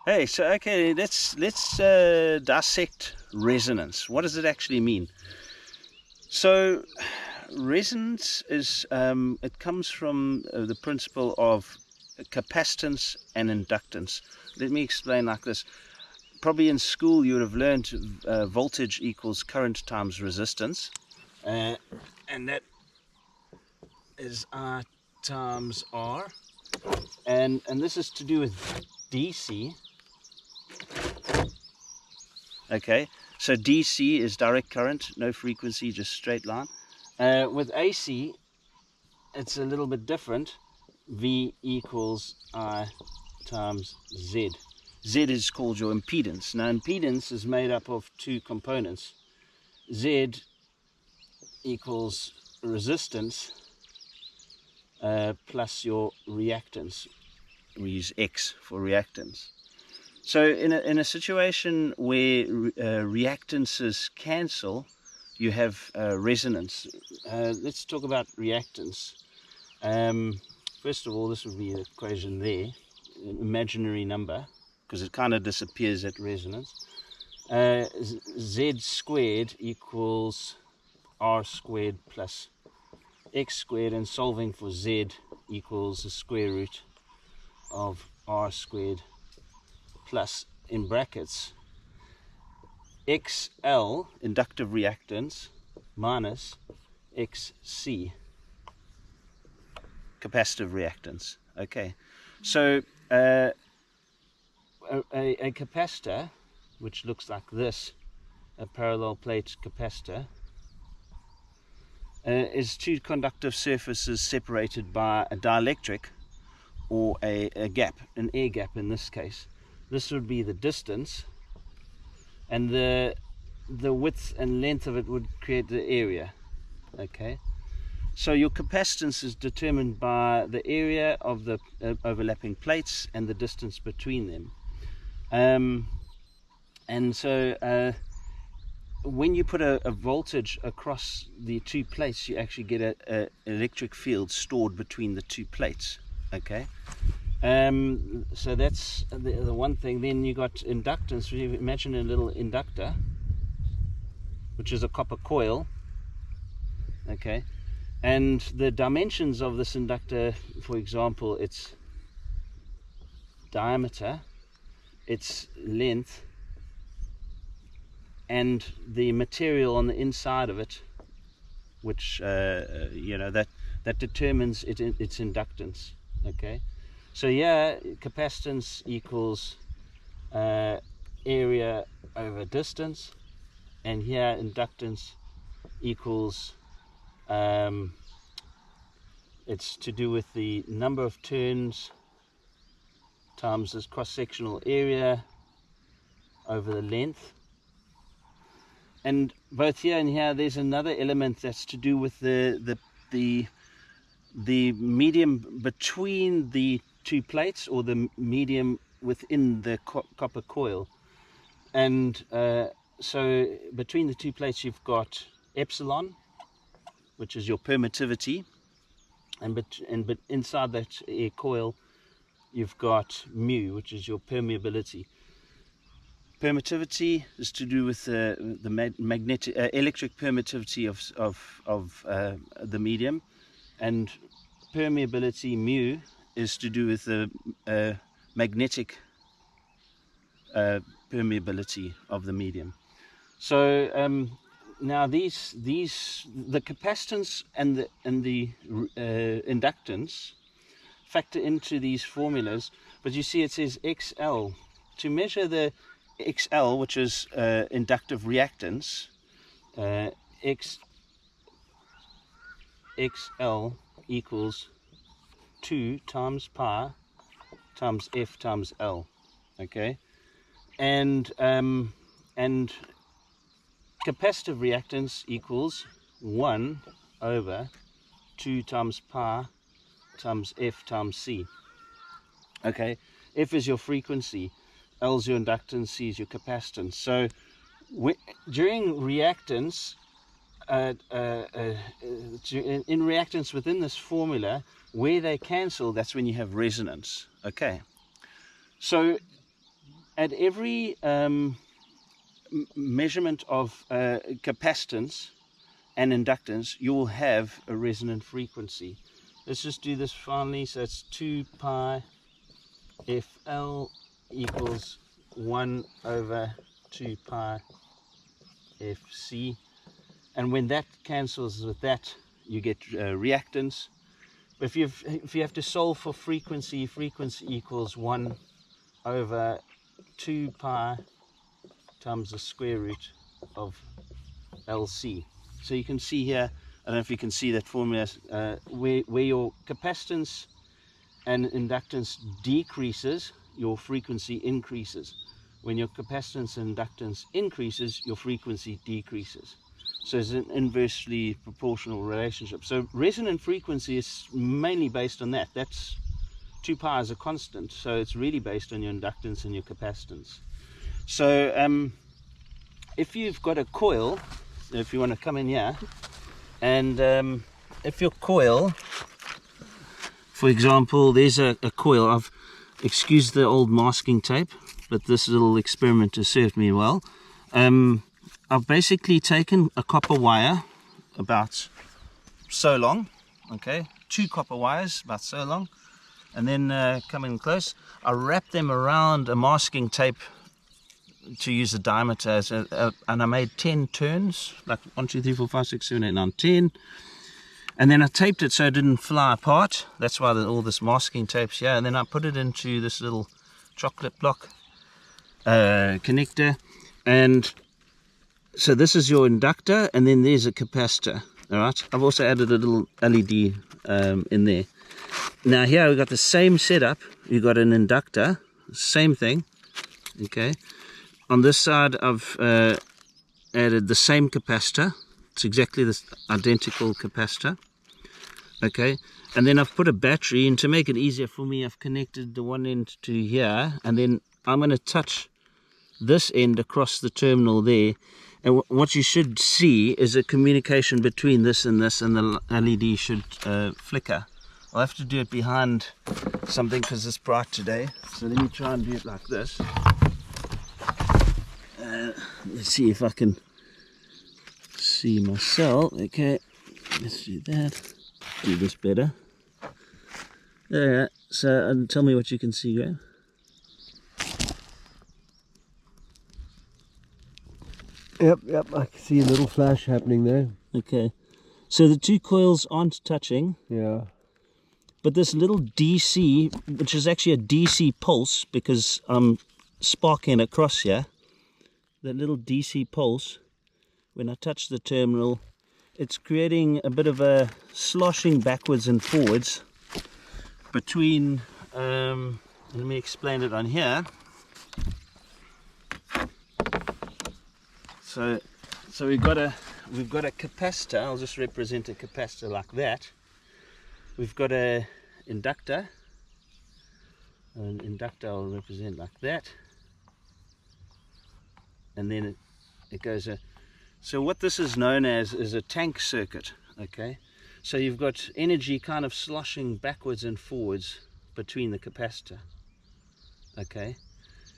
Hey, so okay, let's dissect resonance. What does it actually mean? So, resonance is it comes from the principle of capacitance and inductance. Let me explain like this. Probably in school you would have learned voltage equals current times resistance, and that is I times R, and this is to do with DC. Okay, so DC is direct current, no frequency, just straight line. With AC, it's a little bit different. V equals I times Z. Z is called your impedance. Now, impedance is made up of two components. Z equals resistance plus your reactance. We use X for reactance. So in a situation where reactances cancel, you have resonance. Let's talk about reactance. First of all, this would be the equation there, an imaginary number, because it kind of disappears at resonance. Z squared equals R squared plus X squared, and solving for Z equals the square root of R squared plus, in brackets, XL, inductive reactance, minus XC, capacitive reactance. Okay, so a capacitor, which looks like this, a parallel plate capacitor, is two conductive surfaces separated by a dielectric or a gap, an air gap in this case. This would be the distance, and the width and length of it would create the area. Okay, so your capacitance is determined by the area of the overlapping plates and the distance between them. And so when you put a voltage across the two plates, you actually get an electric field stored between the two plates. Okay, so that's the one thing. Then you got inductance. You imagine a little inductor, which is a copper coil. Okay, and the dimensions of this inductor, for example, its diameter, its length, and the material on the inside of it, which you know, that determines its inductance. Okay, so yeah, capacitance equals area over distance, and here inductance equals it's to do with the number of turns times this cross-sectional area over the length. And both here and here, there's another element that's to do with the medium between the two plates, or the medium within the copper coil. And so between the two plates, you've got epsilon, which is your permittivity, and inside that air coil, you've got mu, which is your permeability. Permittivity is to do with the magnetic electric permittivity of the medium, and permeability mu is to do with the magnetic permeability of the medium. So now the capacitance and the inductance factor into these formulas, but you see it says XL. To measure the XL, which is inductive reactance, XL equals 2 times pi times F times L. Okay, and capacitive reactance equals 1 over 2 times pi times F times C. Okay, F is your frequency, L is your inductance, C is your capacitance. So during reactance, in reactance within this formula, where they cancel, that's when you have resonance. Okay, so at every measurement of capacitance and inductance, you will have a resonant frequency. Let's just do this finally. So it's 2 pi FL equals 1 over 2 pi FC. And when that cancels with that, you get reactance. But if you have to solve for frequency, frequency equals 1 over 2 pi times the square root of LC. So you can see here, I don't know if you can see that formula, where your capacitance and inductance decreases, your frequency increases. When your capacitance and inductance increases, your frequency decreases. So it's an inversely proportional relationship. So resonant frequency is mainly based on that. That's 2 pi is a constant, so it's really based on your inductance and your capacitance. So if you've got a coil, if you want to come in here, and if your coil, for example, there's a coil. I've excused the old masking tape, but this little experiment has served me well. I've basically taken a copper wire about so long, okay, 2 copper wires about so long, and then coming close, I wrap them around a masking tape to use the diameter as and I made 10 turns, like 1, 2, 3, 4, 5, 6, 7, 8, 9, 10, and then I taped it so it didn't fly apart. That's why all this masking tape's here. And then I put it into this little chocolate block connector, and so this is your inductor, and then there's a capacitor. All right, I've also added a little LED in there. Now here we've got the same setup. You've got an inductor, same thing, okay. On this side I've added the same capacitor. It's exactly this identical capacitor, okay. And then I've put a battery, and to make it easier for me, I've connected the one end to here, and then I'm going to touch this end across the terminal there. And what you should see is a communication between this, and the LED should flicker. I'll have to do it behind something because it's bright today. So let me try and do it like this. Let's see if I can see myself. Okay, let's do that. Do this better. Alright, so tell me what you can see, Graham. Yep, I can see a little flash happening there. Okay, so the 2 coils aren't touching. Yeah. But this little DC, which is actually a DC pulse, because I'm sparking across here, that little DC pulse, when I touch the terminal, it's creating a bit of a sloshing backwards and forwards between, let me explain it on here. So we've got a capacitor. I'll just represent a capacitor like that. We've got a inductor. An inductor I'll represent like that. And then it goes so what this is known as is a tank circuit, okay. So you've got energy kind of sloshing backwards and forwards between the capacitor, okay.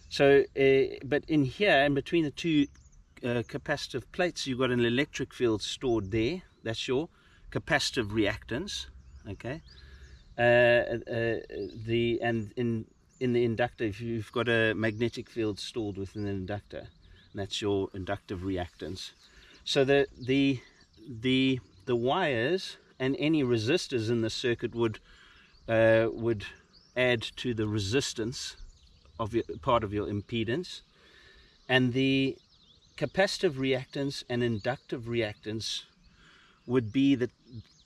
So but in here, in between the 2 capacitive plates, you've got an electric field stored there. That's your capacitive reactance, okay. And in the inductor, you've got a magnetic field stored within the inductor, and that's your inductive reactance. So the wires and any resistors in the circuit would add to the resistance of part of your impedance, and the capacitive reactance and inductive reactance would be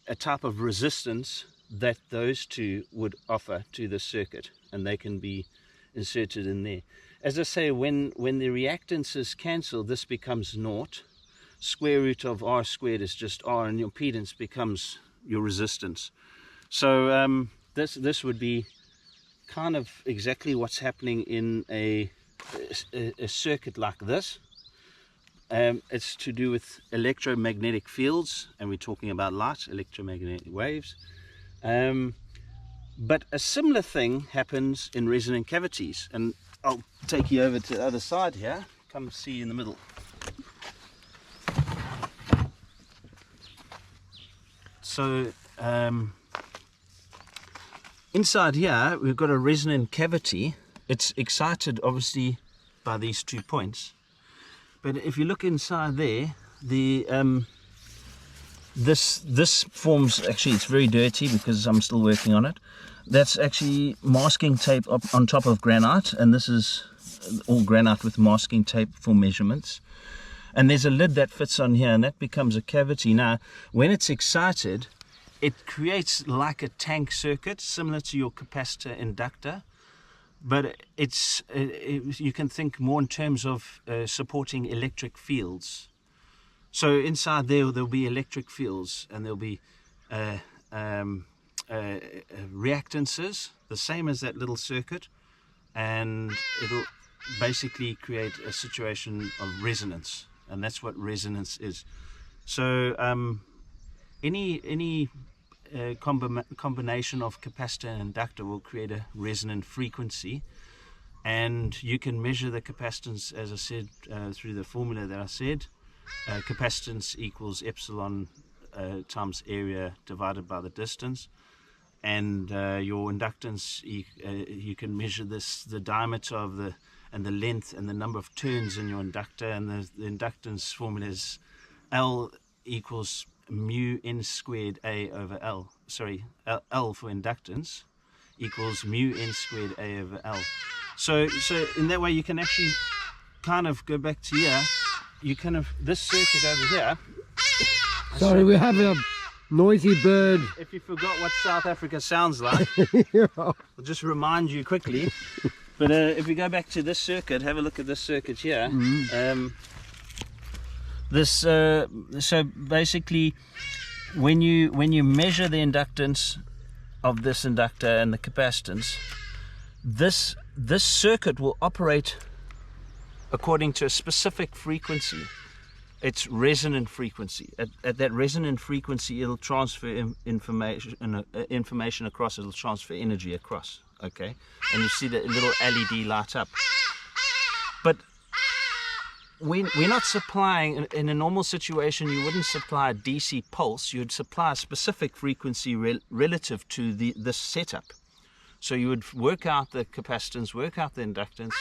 a type of resistance that those 2 would offer to the circuit, and they can be inserted in there. As I say, when the reactances cancel, this becomes naught. Square root of R squared is just R, and your impedance becomes your resistance. So this would be kind of exactly what's happening in a circuit like this. It's to do with electromagnetic fields, and we're talking about light, electromagnetic waves. But a similar thing happens in resonant cavities, and I'll take you over to the other side here. Come see in the middle. So inside here we've got a resonant cavity. It's excited obviously by these 2 points, but if you look inside there, the this forms, actually it's very dirty because I'm still working on it. That's actually masking tape up on top of granite, and this is all granite with masking tape for measurements. And there's a lid that fits on here, and that becomes a cavity. Now, when it's excited, it creates like a tank circuit, similar to your capacitor inductor, but you can think more in terms of supporting electric fields. So inside there'll be electric fields, and there'll be reactances, the same as that little circuit, and it'll basically create a situation of resonance, and that's what resonance is. So any combination of capacitor and inductor will create a resonant frequency, and you can measure the capacitance, as I said, through the formula that I said. Capacitance equals epsilon times area divided by the distance, and your inductance, you can measure the diameter of the length and the number of turns in your inductor, and the inductance formula is L equals mu n squared A over L. Sorry, L for inductance equals mu n squared A over L. So in that way you can actually kind of go back to here. You kind of, this circuit over here. Sorry, we have a noisy bird. If you forgot what South Africa sounds like, Yeah. I'll just remind you quickly. But if we go back to this circuit, have a look at this circuit here. So basically, when you measure the inductance of this inductor and the capacitance, this circuit will operate according to a specific frequency. It's resonant frequency. At that resonant frequency, it'll transfer information across. It'll transfer energy across. Okay, and you see the little LED light up. But we're not supplying, in a normal situation, you wouldn't supply a DC pulse. You'd supply a specific frequency relative to this setup. So you would work out the capacitance, work out the inductance,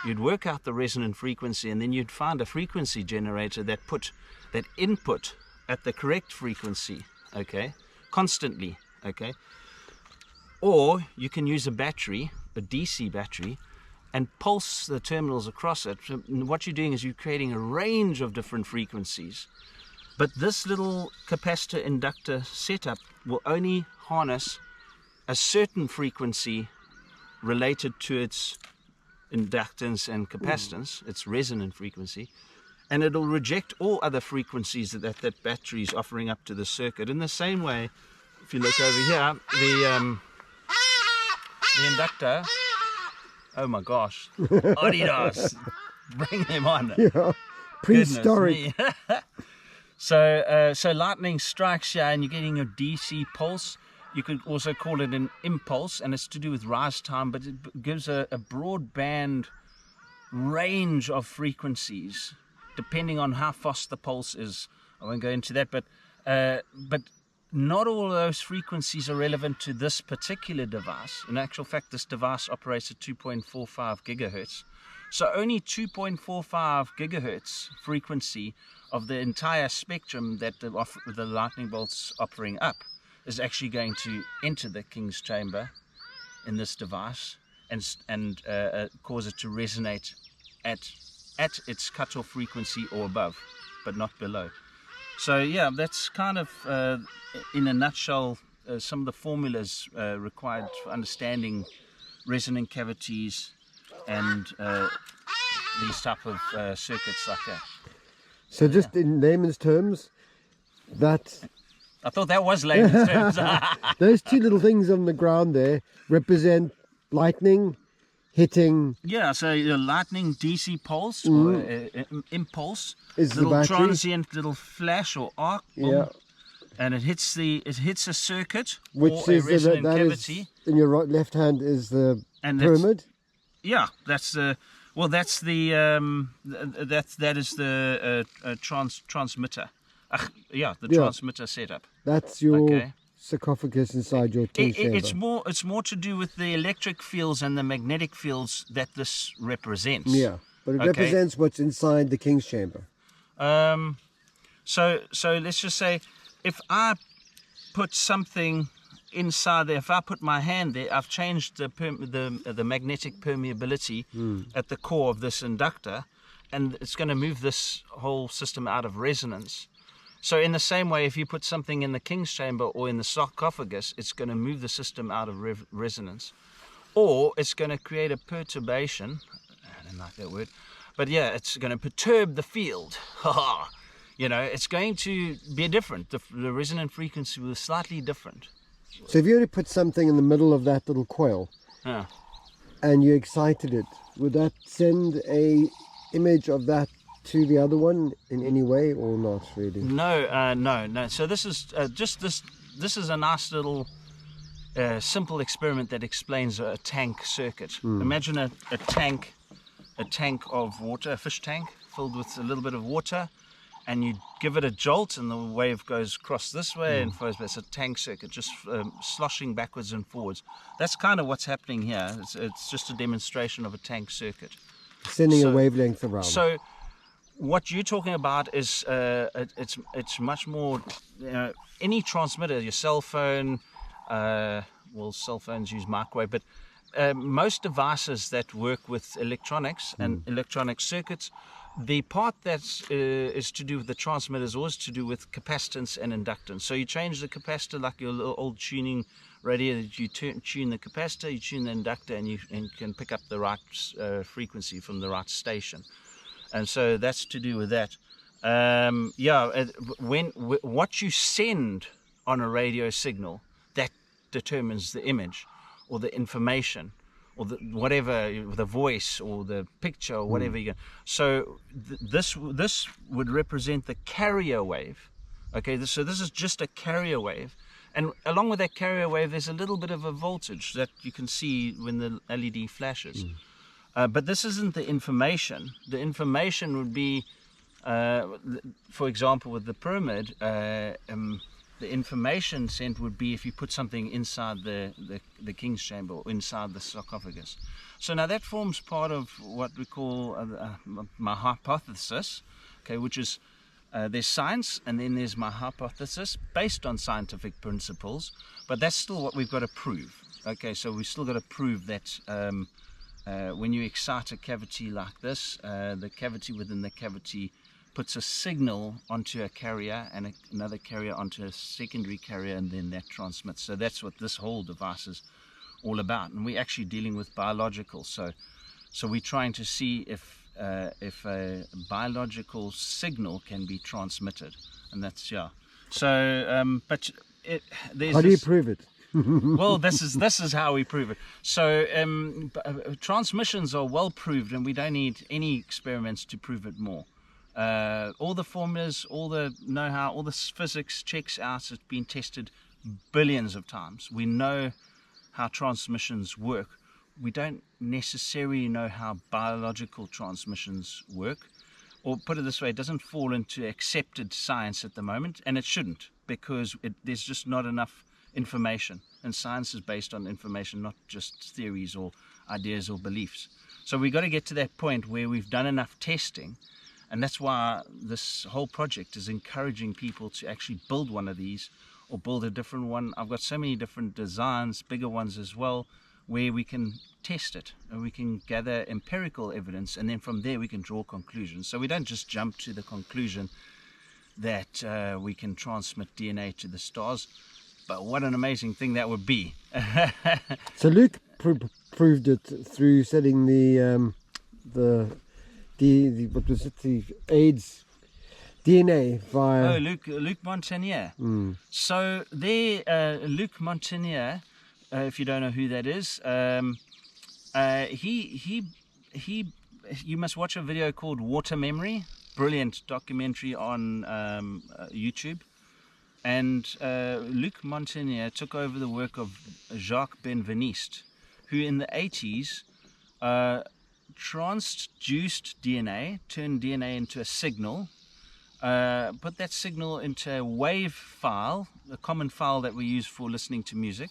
you'd work out the resonant frequency, and then you'd find a frequency generator that put that input at the correct frequency, okay, constantly, okay. Or you can use a battery, a DC battery, and pulse the terminals across it. So what you're doing is you're creating a range of different frequencies. But this little capacitor inductor setup will only harness a certain frequency related to its inductance and capacitance, its resonant frequency, and it'll reject all other frequencies that battery is offering up to the circuit. In the same way, if you look over here, the inductor, oh my gosh, Adidas, bring them on. Yeah, prehistoric. So lightning strikes here and you're getting your DC pulse. You could also call it an impulse, and it's to do with rise time, but it gives a broad band range of frequencies depending on how fast the pulse is. I won't go into that, but not all of those frequencies are relevant to this particular device. In actual fact, this device operates at 2.45 gigahertz. So only 2.45 gigahertz frequency of the entire spectrum that the lightning bolt's offering up is actually going to enter the King's chamber in this device and cause it to resonate at its cutoff frequency or above, but not below. So yeah, that's kind of in a nutshell some of the formulas required for understanding resonant cavities and these type of circuits like that. So just in layman's terms, that I thought that was layman's terms. those two little things on the ground there represent lightning hitting. Yeah, so your lightning DC pulse or impulse Is the little battery. transient little flash or arc, boom, Yeah. and it hits a circuit Which or a is resonant that cavity. is in your left hand is the And that's- pyramid. Yeah, that's the that is the transmitter. The Yeah. transmitter setup. That's your Okay. sarcophagus inside your king's chamber. It's more to do with the electric fields and the magnetic fields that this represents. Yeah, but it represents what's inside the king's chamber. So let's just say, if I put something inside there, if I put my hand there, I've changed the magnetic permeability at the core of this inductor, and it's going to move this whole system out of resonance. So in the same way, if you put something in the king's chamber or in the sarcophagus, it's going to move the system out of resonance, or it's going to create a perturbation. I don't like that word, but yeah, it's going to perturb the field. You know, it's going to be different. The resonant frequency was slightly different. So if you were to put something in the middle of that little coil and you excited it, would that send a image of that to the other one in any way, or not really? No. So this is this is a nice little simple experiment that explains a tank circuit. Imagine a tank of water, a fish tank filled with a little bit of water, and you give it a jolt and the wave goes across this way and flows back. It's a tank circuit, just sloshing backwards and forwards. That's kind of what's happening here. It's just a demonstration of a tank circuit. Sending a wavelength around. So what you're talking about is it's much more, any transmitter, your cell phone, well, cell phones use microwave, but most devices that work with electronics and electronic circuits, the part that is to do with the transmitter is always to do with capacitance and inductance. So you change the capacitor, like your little old tuning radio, that you tune the capacitor, you tune the inductor, and you can pick up the right frequency from the right station. And so that's to do with that. What you send on a radio signal, that determines the image or the information, or the voice or the picture or whatever you get. So this would represent the carrier wave. Okay, so this is just a carrier wave, and along with that carrier wave, there's a little bit of a voltage that you can see when the LED flashes. But this isn't the information. The information would be, for example, with the pyramid, the information sent would be if you put something inside the king's chamber or inside the sarcophagus. So now that forms part of what we call my hypothesis, okay, which is there's science and then there's my hypothesis based on scientific principles, but that's still what we've got to prove. Okay, so we've still got to prove that when you excite a cavity like this, the cavity within the cavity puts a signal onto a carrier and another carrier onto a secondary carrier, and then that transmits. So that's what this whole device is all about. And we're actually dealing with biological. So we're trying to see if a biological signal can be transmitted, and that's So, but there's. How do you prove it? Well, this is how we prove it. So transmissions are well proved, and we don't need any experiments to prove it more. All the formulas, all the know-how, all the physics checks out. It's been tested billions of times. We know how transmissions work. We don't necessarily know how biological transmissions work. Or put it this way, it doesn't fall into accepted science at the moment, and it shouldn't, because there's just not enough information. And science is based on information, not just theories or ideas or beliefs. So we've got to get to that point where we've done enough testing. And that's why this whole project is encouraging people to actually build one of these or build a different one. I've got so many different designs, bigger ones as well, where we can test it and we can gather empirical evidence, and then from there we can draw conclusions. So we don't just jump to the conclusion that we can transmit DNA to the stars, but what an amazing thing that would be. So Luke proved it through setting the what was it, the AIDS DNA via... Oh, Luc Montagnier. So there, Luc Montagnier, if you don't know who that is, you must watch a video called Water Memory, brilliant documentary on YouTube. And Luc Montagnier took over the work of Jacques Benveniste, who in the 80s transduced DNA, turned DNA into a signal, put that signal into a wave file, a common file that we use for listening to music,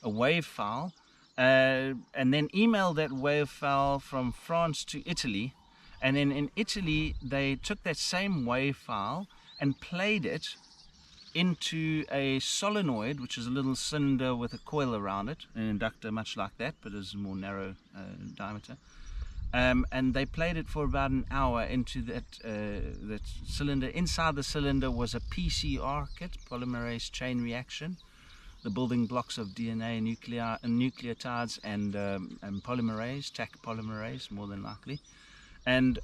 a wave file, and then emailed that wave file from France to Italy. And then in Italy, they took that same wave file and played it into a solenoid, which is a little cylinder with a coil around it, an inductor much like that, but is more narrow diameter. And they played it for about an hour into that cylinder. Inside the cylinder was a PCR kit, polymerase chain reaction, the building blocks of DNA, nucleotides, and polymerase, Taq polymerase, more than likely. And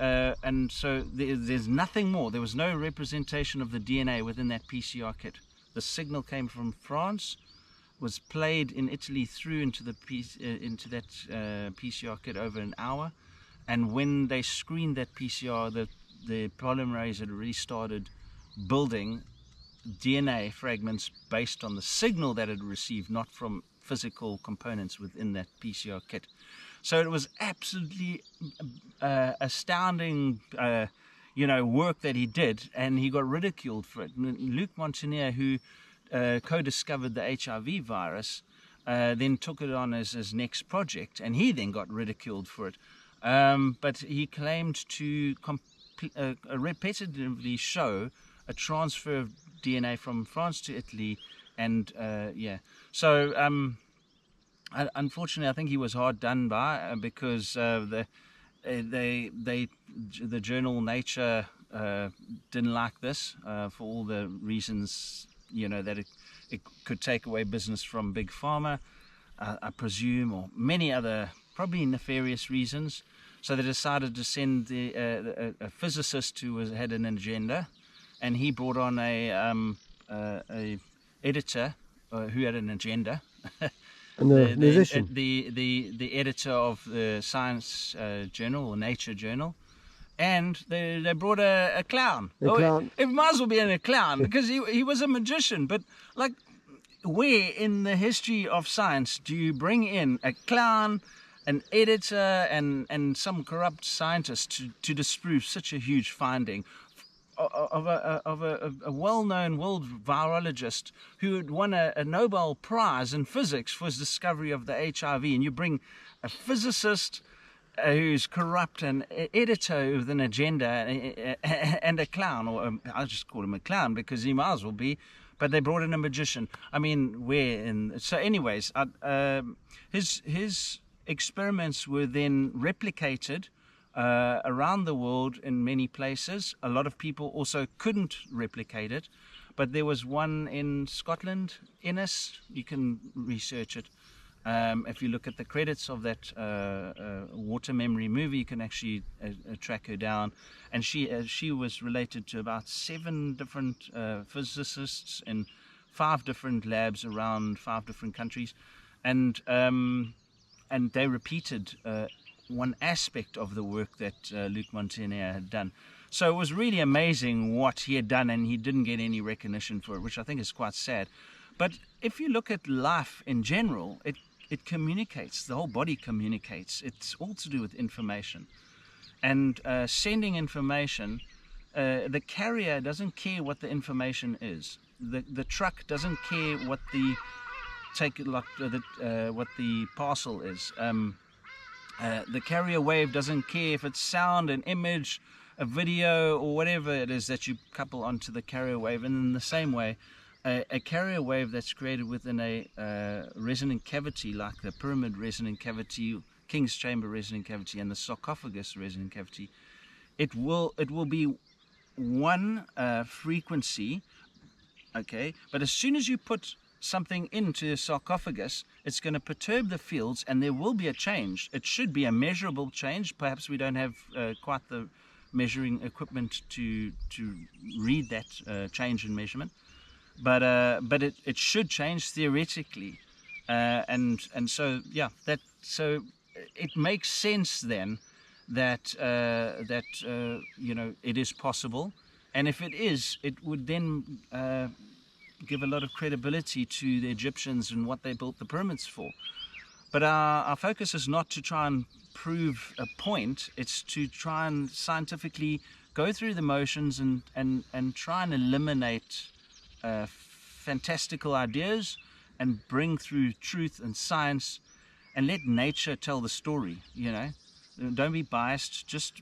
so there's nothing more. There was no representation of the DNA within that PCR kit. The signal came from France, was played in Italy through into that PCR kit over an hour. And when they screened that PCR, the polymerase had already started building DNA fragments based on the signal that it received, not from physical components within that PCR kit. So it was absolutely astounding, work that he did, and he got ridiculed for it. Luc Montagnier, who co-discovered the HIV virus, then took it on as his next project, and he then got ridiculed for it. But he claimed to repetitively show a transfer of DNA from France to Italy, and so unfortunately I think he was hard done by, because the journal Nature didn't like this for all the reasons, that it could take away business from Big Pharma, I presume, or many other probably nefarious reasons. So they decided to send a physicist who had an agenda, and he brought on a editor who had an agenda. And the musician. The editor of the Science Journal or Nature Journal, and they brought a clown. It might as well be a clown, because he was a magician. But like, where in the history of science do you bring in a clown, an editor, and some corrupt scientist to disprove such a huge finding of a well-known world virologist who had won a Nobel Prize in physics for his discovery of the HIV, and you bring a physicist who's corrupt, an editor with an agenda, and a clown, or I'll just call him a clown because he might as well be, but they brought in a magician. I mean, so anyways, his experiments were then replicated around the world in many places. A lot of people also couldn't replicate it, but there was one in Scotland, Innes. You can research it. If you look at the credits of that Water Memory movie, you can actually track her down. And she was related to about 7 different physicists in 5 different labs around 5 different countries, and they repeated one aspect of the work that Luc Montagnier had done. So it was really amazing what he had done, and he didn't get any recognition for it, which I think is quite sad. But if you look at life in general, it communicates. The whole body communicates. It's all to do with information. And sending information, the carrier doesn't care what the information is. The truck doesn't care what the parcel is. The carrier wave doesn't care if it's sound, an image, a video, or whatever it is that you couple onto the carrier wave. And in the same way, a carrier wave that's created within a resonant cavity, like the pyramid resonant cavity, King's chamber resonant cavity, and the sarcophagus resonant cavity, it will be one frequency, okay? But as soon as you put something into the sarcophagus, it's going to perturb the fields, and there will be a change. It should be a measurable change. Perhaps we don't have quite the measuring equipment to read that change in measurement, but it should change theoretically, and so yeah, so it makes sense then that it is possible, and if it is, it would then give a lot of credibility to the Egyptians and what they built the pyramids for. But our focus is not to try and prove a point, it's to try and scientifically go through the motions and try and eliminate fantastical ideas and bring through truth and science and let nature tell the story, you know. Don't be biased, just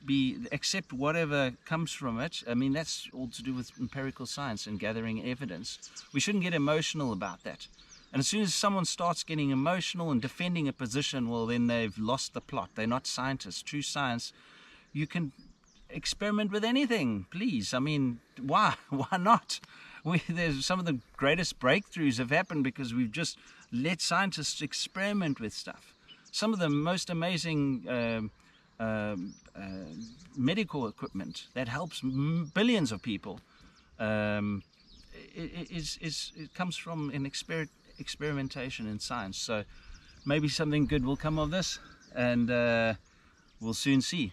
accept whatever comes from it. I mean, that's all to do with empirical science and gathering evidence. We shouldn't get emotional about that. And as soon as someone starts getting emotional and defending a position, well, then they've lost the plot. They're not scientists. True science, you can experiment with anything, please. I mean, why not? There's some of the greatest breakthroughs have happened because we've just let scientists experiment with stuff. Some of the most amazing medical equipment that helps billions of people it comes from an experimentation in science. So maybe something good will come of this, and we'll soon see.